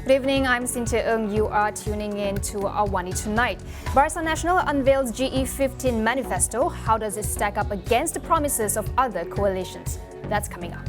Good evening, I'm Cynthia Ng. You are tuning in to AWANI Tonight. Barisan Nasional unveils GE15 manifesto. How does it stack up against the promises of other coalitions? That's coming up.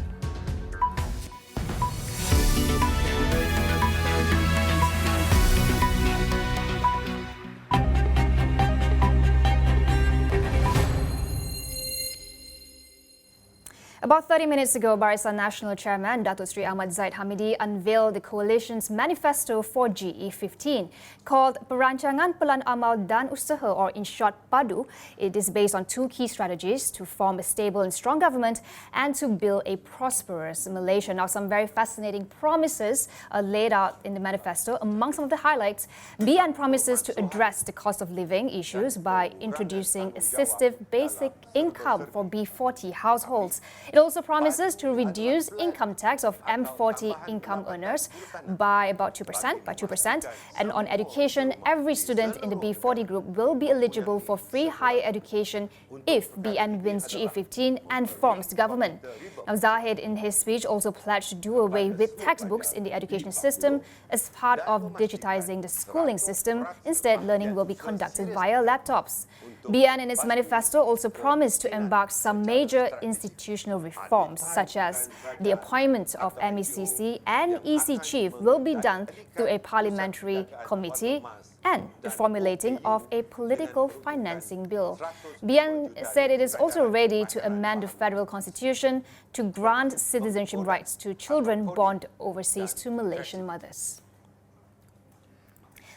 About 30 minutes ago, Barisan Nasional Chairman Datuk Seri Ahmad Zaid Hamidi unveiled the coalition's manifesto for GE15, called Perancangan Pelan Amal dan Usaha, or in short, PADU. It is based on two key strategies: to form a stable and strong government and to build a prosperous Malaysia. Now, some very fascinating promises are laid out in the manifesto. Among some of the highlights, BN promises to address the cost of living issues by introducing assistive basic income for B40 households. It also promises to reduce income tax of M40 income earners by about 2%, and on education, every student in the B40 group will be eligible for free higher education if BN wins GE15 and forms the government. Now, Zahid in his speech also pledged to do away with textbooks in the education system as part of digitizing the schooling system. Instead, learning will be conducted via laptops. BN in its manifesto also promised to embark some major institutional reforms, such as the appointment of MECC and EC chief will be done through a parliamentary committee, and the formulating of a political financing bill. BN said it is also ready to amend the federal constitution to grant citizenship rights to children born overseas to Malaysian mothers.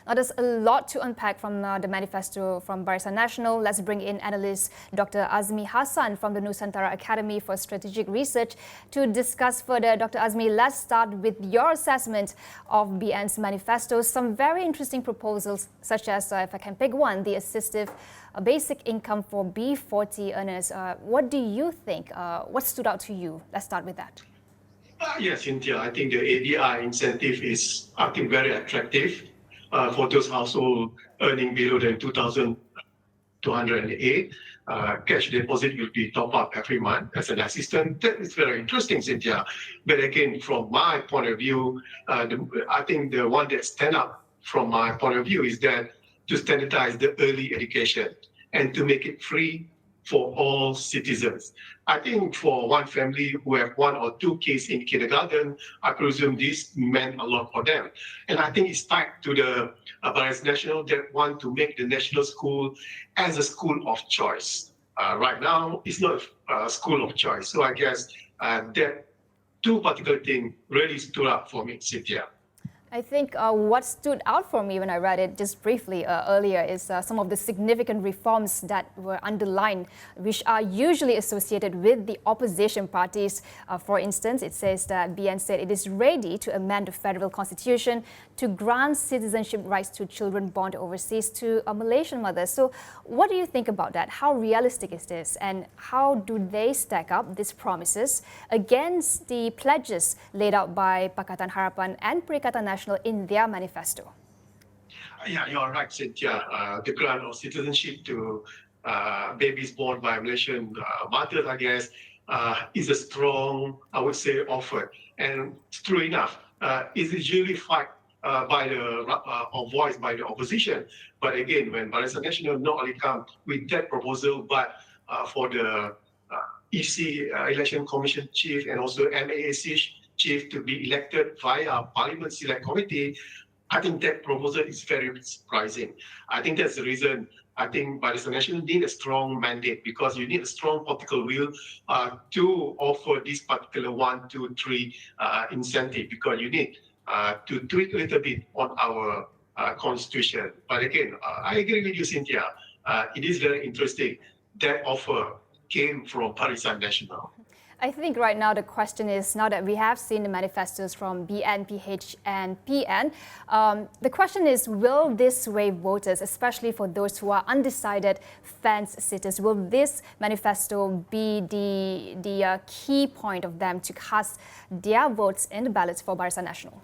Now, there's a lot to unpack from the manifesto from Barisan Nasional. Let's bring in analyst Dr. Azmi Hassan from the Nusantara Academy for Strategic Research to discuss further. Dr. Azmi, let's start with your assessment of BN's manifesto. Some very interesting proposals, such as, if I can pick one, the assistive basic income for B40 earners. What do you think? What stood out to you? Let's start with that. Yes, Cynthia, I think the ADI incentive is, I think, very attractive. For those households earning below than 2,208, cash deposit will be top up every month as an assistant. That is very interesting, Cynthia. But again, from my point of view, I think the one that stands up from my point of view is that to standardize the early education and to make it free for all citizens. I think for one family who have one or two kids in kindergarten, I presume this meant a lot for them. And I think it's tied to the Barisan Nasional that want to make the national school as a school of choice. Right now, it's not a school of choice. So I guess that two particular things really stood up for me, Cynthia. I think what stood out for me when I read it just briefly earlier is some of the significant reforms that were underlined, which are usually associated with the opposition parties. For instance, it says that BN said it is ready to amend the federal constitution to grant citizenship rights to children born overseas to a Malaysian mother. So what do you think about that? How realistic is this? And how do they stack up these promises against the pledges laid out by Pakatan Harapan and Perikatan Nasional in their manifesto? Yeah, you're right, Cynthia. The grant of citizenship to babies born by Malaysian mothers, I guess, is a strong, I would say, offer. And true enough, it is usually fight by the or voiced by the opposition. But again, when Barisan Nasional not only come with that proposal, but for the EC Election Commission Chief and also MAAC Chief to be elected via Parliament Select Committee, I think that proposal is very surprising. I think that's the reason I think Barisan Nasional need a strong mandate, because you need a strong political will to offer this particular 1, 2, 3 incentive, because you need to tweak a little bit on our constitution. But again, I agree with you, Cynthia. It is very interesting that offer came from Barisan Nasional. I think right now the question is, now that we have seen the manifestos from BN, PH and PN, the question is, will this sway voters, especially for those who are undecided fence sitters? Will this manifesto be the key point of them to cast their votes in the ballots for Barisan Nasional?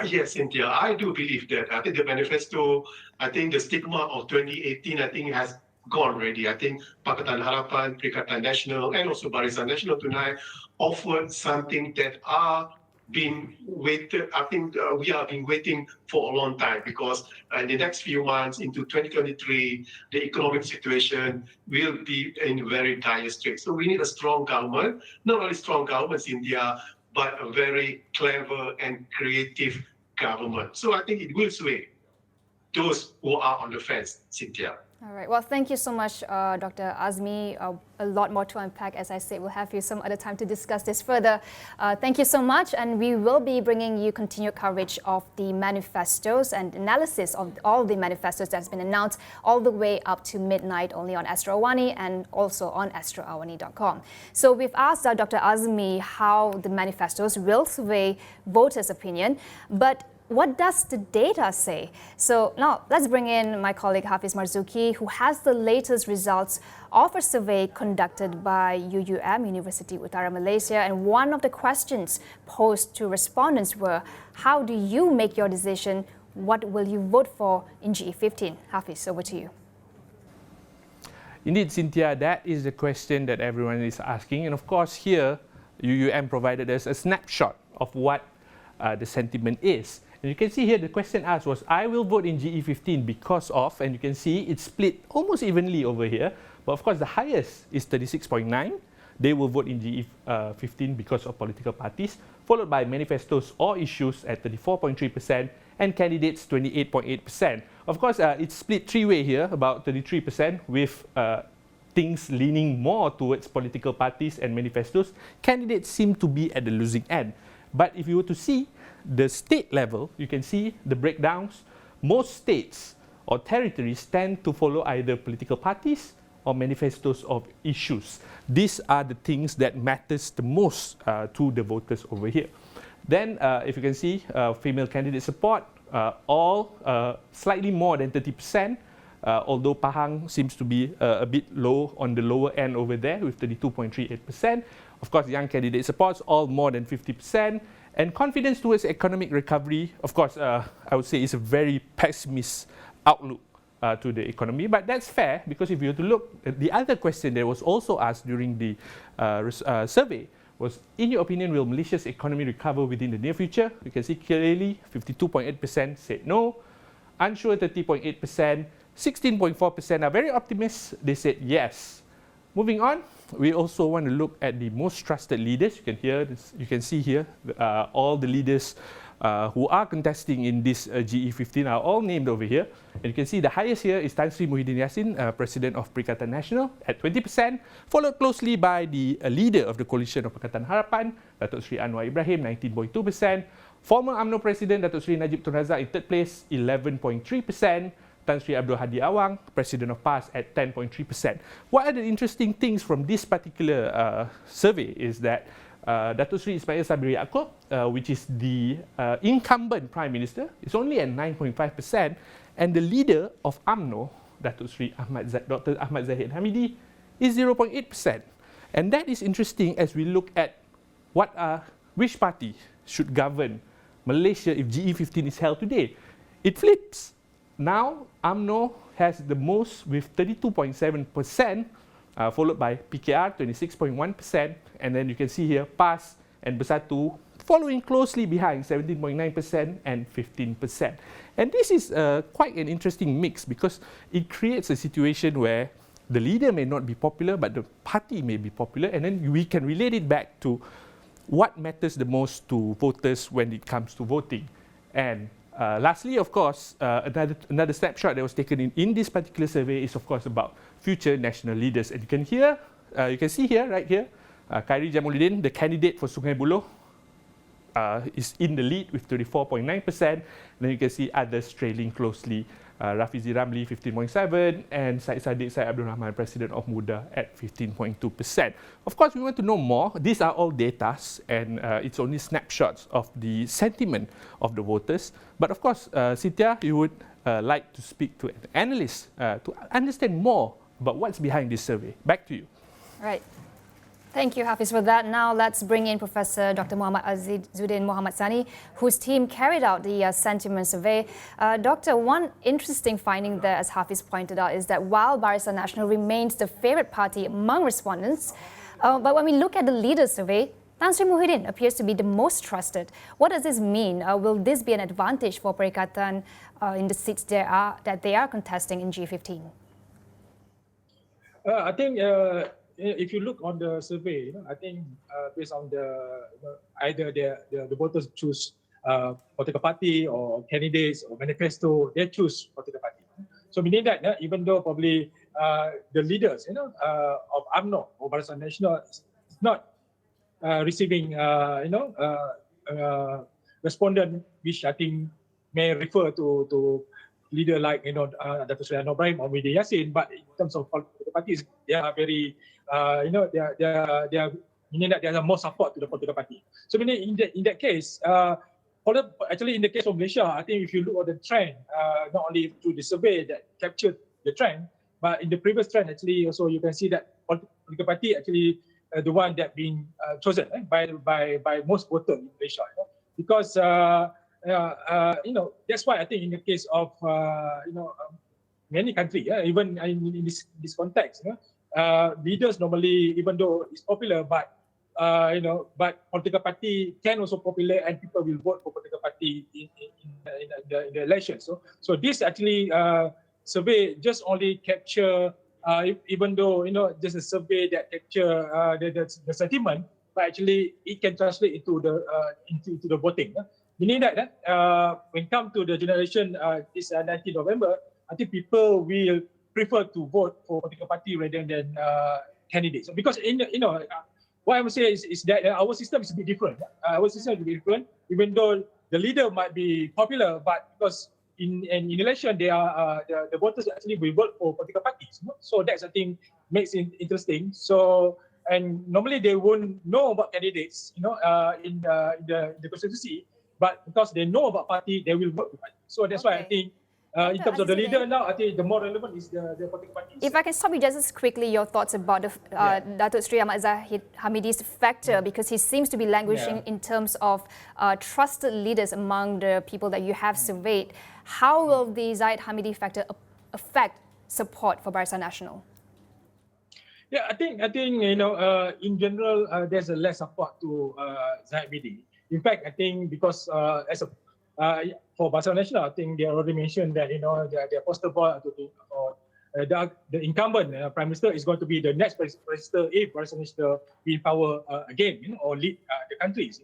Yes, Cynthia, I do believe that. I think the manifesto, I think the stigma of 2018, I think has gone already. I think Pakatan Harapan, Perikatan Nasional, and also Barisan Nasional tonight offered something that are been waited. I think we have been waiting for a long time because in the next few months into 2023, the economic situation will be in very dire straits. So we need a strong government, not only strong governments in India, but a very clever and creative government. So I think it will sway those who are on the fence, Cynthia. All right. Well, thank you so much, Dr. Azmi. A lot more to unpack. As I said, we'll have you some other time to discuss this further. Thank you so much. And we will be bringing you continued coverage of the manifestos and analysis of all the manifestos that's been announced all the way up to midnight only on Astro AWANI and also on astroawani.com. So we've asked Dr. Azmi how the manifestos will sway voters' opinion, but what does the data say? So now let's bring in my colleague Hafiz Marzuki, who has the latest results of a survey conducted by UUM, University Utara Malaysia. And one of the questions posed to respondents were, how do you make your decision? What will you vote for in GE15? Hafiz, over to you. Indeed, Cynthia, that is the question that everyone is asking. And of course, here, UUM provided us a snapshot of what the sentiment is. And you can see here the question asked was, I will vote in GE15 because of, and you can see it's split almost evenly over here. But of course, the highest is 36.9. They will vote in GE15 because of political parties, followed by manifestos or issues at 34.3% and candidates 28.8%. Of course, it's split three-way here, about 33% with things leaning more towards political parties and manifestos. Candidates seem to be at the losing end. But if you were to see the state level, you can see the breakdowns. Most states or territories tend to follow either political parties or manifestos of issues. These are the things that matters the most to the voters over here. Then, if you can see, female candidate support, all slightly more than 30%, although Pahang seems to be a bit low on the lower end over there with 32.38%. Of course, young candidate supports all more than 50%. And confidence towards economic recovery, of course, I would say is a very pessimist outlook to the economy. But that's fair, because if you were to look at the other question that was also asked during the survey was, in your opinion, will Malaysia's economy recover within the near future? You can see clearly 52.8% said no, unsure 30.8%, 16.4% are very optimistic, they said yes. Moving on, we also want to look at the most trusted leaders. You can see here all the leaders who are contesting in this GE15 are all named over here. And you can see the highest here is Tan Sri Muhyiddin Yassin, President of Perikatan Nasional at 20%, followed closely by the leader of the coalition of Pakatan Harapan, Datuk Sri Anwar Ibrahim, 19.2%. Former UMNO President Datuk Sri Najib Tun Razak in third place, 11.3%. Tan Sri Abdul Hadi Awang, President of PAS at 10.3%. What are the interesting things from this particular survey is that Datuk Sri Ismail Sabri Yaakob, which is the incumbent Prime Minister, is only at 9.5%, and the leader of UMNO, Datuk Sri Dr. Ahmad Zahid Hamidi, is 0.8%. And that is interesting as we look at which party should govern Malaysia if GE15 is held today. It flips. Now, UMNO has the most with 32.7%, followed by PKR, 26.1%, and then you can see here PAS and Bersatu following closely behind, 17.9% and 15%. And this is quite an interesting mix, because it creates a situation where the leader may not be popular, but the party may be popular, and then we can relate it back to what matters the most to voters when it comes to voting. And lastly, of course, another snapshot that was taken in this particular survey is, of course, about future national leaders. And you can see here, right here, Khairi Jamaluddin, the candidate for Sungai Buloh, is in the lead with 34.9%. Then you can see others trailing closely. Rafizi Ramli, 15.7%, and Syed Saddiq Syed Abdul Rahman, President of MUDA, at 15.2%. Of course, we want to know more. These are all data, and it's only snapshots of the sentiment of the voters. But of course, Cynthia, you would like to speak to an analyst to understand more about what's behind this survey. Back to you. Right. Thank you, Hafiz, for that. Now let's bring in Professor Dr. Muhammad Azzuddin Muhammad Sani, whose team carried out the sentiment survey. Doctor, one interesting finding there, as Hafiz pointed out, is that while Barisan Nasional remains the favourite party among respondents, but when we look at the leaders survey, Tan Sri Muhyiddin appears to be the most trusted. What does this mean? Will this be an advantage for Perikatan in the seats that they are contesting in G15? I think if you look on the survey, I think based on either the voters choose political party or candidates or manifesto, they choose political party. So meaning that even though probably the leaders, of UMNO or Barisan Nasional is not receiving, respondent, which I think may refer to leader like Dato' Sri Anwar Ibrahim or Media Yassin, but in terms of political parties, they are very, they are meaning that there are more support to the political party. So meaning in that case, actually in the case of Malaysia, I think if you look at the trend, not only through the survey that captured the trend, but in the previous trend actually also you can see that political party actually the one that being chosen by most voters in Malaysia, because that's why I think in the case of many countries, even in this context, leaders normally, even though it's popular, but but political party can also popular and people will vote for political party in the elections. So this actually survey just only capture, even though just a survey that capture the sentiment, but actually it can translate into the voting. Meaning that when come to the generation this 19 November, I think people will prefer to vote for political party rather than candidates. Because what I would say is that our system is a bit different. Our system is a bit different, even though the leader might be popular, but because in election, the voters actually will vote for political parties. So that's, I think, makes it interesting. So, and normally they won't know about candidates, in the constituency, but because they know about party, they will vote for party. So that's why I think in terms of the leader now, I think the more relevant is the political parties. If I can stop you just quickly, your thoughts about Dato' Sri Ahmad Zahid Hamidi's factor, because he seems to be languishing in terms of trusted leaders among the people that you have surveyed. How will the Zahid Hamidi factor affect support for Barisan Nasional? Yeah, I think in general there's a less support to Zahid Hamidi. In fact, I think because for Barisan Nasional, I think they already mentioned that their poster boy the incumbent Prime Minister is going to be the next Prime Minister if Barisan Nasional be in power again, or lead the countries.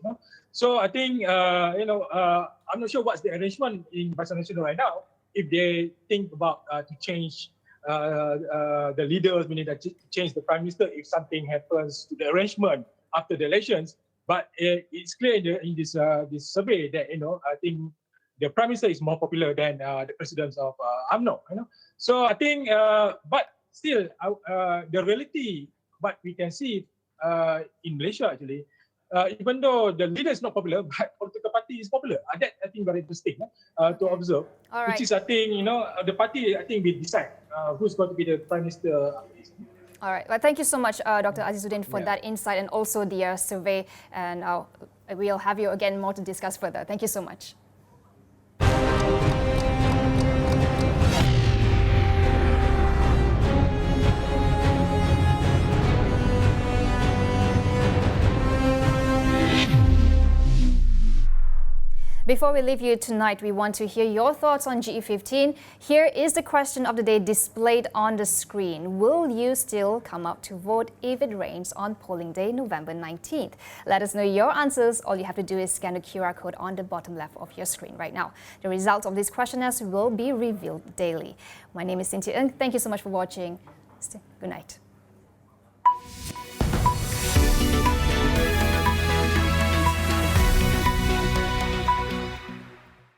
So I think I'm not sure what's the arrangement in Barisan Nasional right now. If they think about to change the leaders, meaning that to change the Prime Minister if something happens to the arrangement after the elections. But it's clear in this survey that I think the Prime Minister is more popular than the presidents of UMNO. So I think, but still, the reality, what we can see in Malaysia actually, even though the leader is not popular, but political party is popular. That I think very interesting to observe. All right. Which is, I think, the party I think will decide who's going to be the Prime Minister. All right. Well, thank you so much, Dr. Azizuddin, for that insight and also the survey. And we'll have you again more to discuss further. Thank you so much. Before we leave you tonight, we want to hear your thoughts on GE15. Here is the question of the day displayed on the screen. Will you still come out to vote if it rains on polling day, November 19th? Let us know your answers. All you have to do is scan the QR code on the bottom left of your screen right now. The results of these questionnaires will be revealed daily. My name is Cynthia Ng. Thank you so much for watching. Good night.